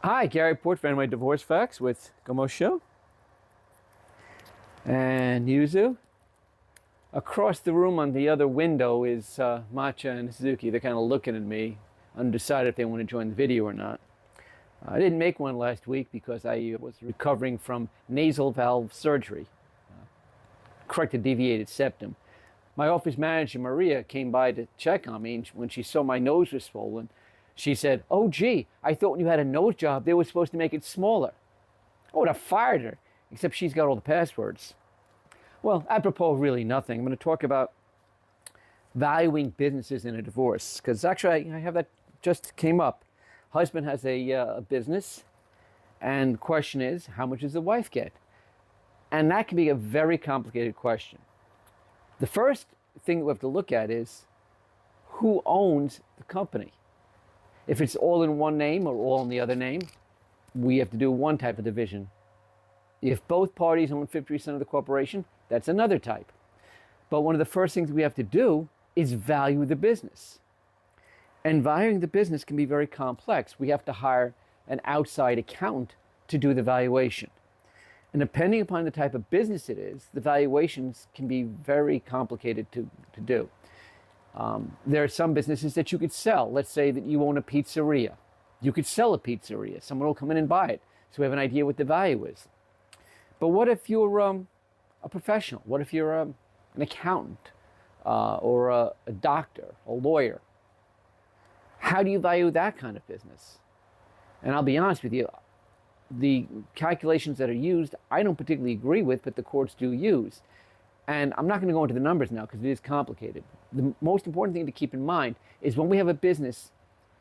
Hi, Gary Port, fan of my Divorce Facts with Gomo Show. And Yuzu. Across the room on the other window is Matcha and Suzuki. They're kind of looking at me, undecided if they want to join the video or not. I didn't make one last week because I was recovering from nasal valve surgery. Corrected deviated septum. My office manager, Maria, came by to check on me, and when she saw my nose was swollen, she said, "Oh, gee, I thought when you had a nose job, they were supposed to make it smaller." I would have fired her, except she's got all the passwords. Well, apropos really nothing, I'm going to talk about valuing businesses in a divorce, because actually I have that just came up. Husband has a business, and the question is, how much does the wife get? And that can be a very complicated question. The first thing that we have to look at is who owns the company. If it's all in one name or all in the other name, we have to do one type of division. If both parties own 50% of the corporation, that's another type. But one of the first things we have to do is value the business. And valuing the business can be very complex. We have to hire an outside accountant to do the valuation. And depending upon the type of business it is, the valuations can be very complicated to do. There are some businesses that you could sell. Let's say that you own a pizzeria. You could sell a pizzeria. Someone will come in and buy it. So we have an idea what the value is. But what if you're a professional? What if you're an accountant or a doctor, a lawyer? How do you value that kind of business? And I'll be honest with you, the calculations that are used, I don't particularly agree with, but the courts do use. And I'm not going to go into the numbers now because it is complicated. The most important thing to keep in mind is when we have a business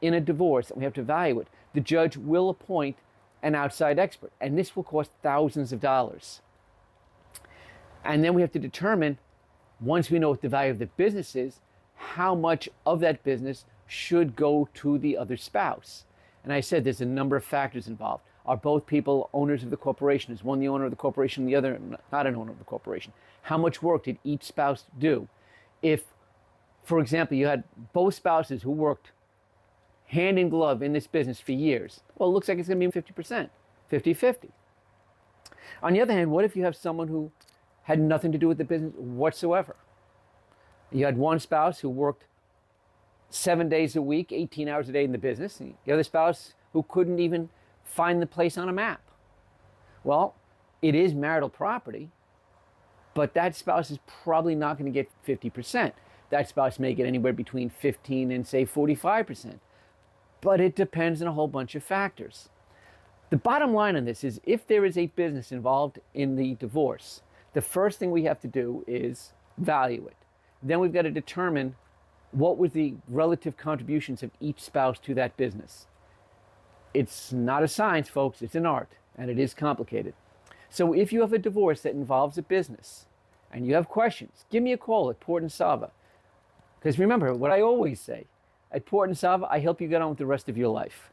in a divorce and we have to value it, the judge will appoint an outside expert. And this will cost thousands of dollars. And then we have to determine, once we know what the value of the business is, how much of that business should go to the other spouse. And I said there's a number of factors involved. Are both people owners of the corporation? Is one the owner of the corporation, the other not an owner of the corporation? How much work did each spouse do? If, for example, you had both spouses who worked hand in glove in this business for years, well, it looks like it's going to be 50%, 50-50. On the other hand, what if you have someone who had nothing to do with the business whatsoever? You had one spouse who worked 7 days a week, 18 hours a day in the business, and the other spouse who couldn't even find the place on a map. Well, it is marital property, but that spouse is probably not going to get 50%. That spouse may get anywhere between 15 and say 45%. But it depends on a whole bunch of factors. The bottom line on this is if there is a business involved in the divorce, the first thing we have to do is value it. Then we've got to determine what was the relative contributions of each spouse to that business. It's not a science, folks, it's an art, and it is complicated. So if you have a divorce that involves a business and you have questions, give me a call at Port and Sava. Because remember what I always say, at Port and Sava, I help you get on with the rest of your life.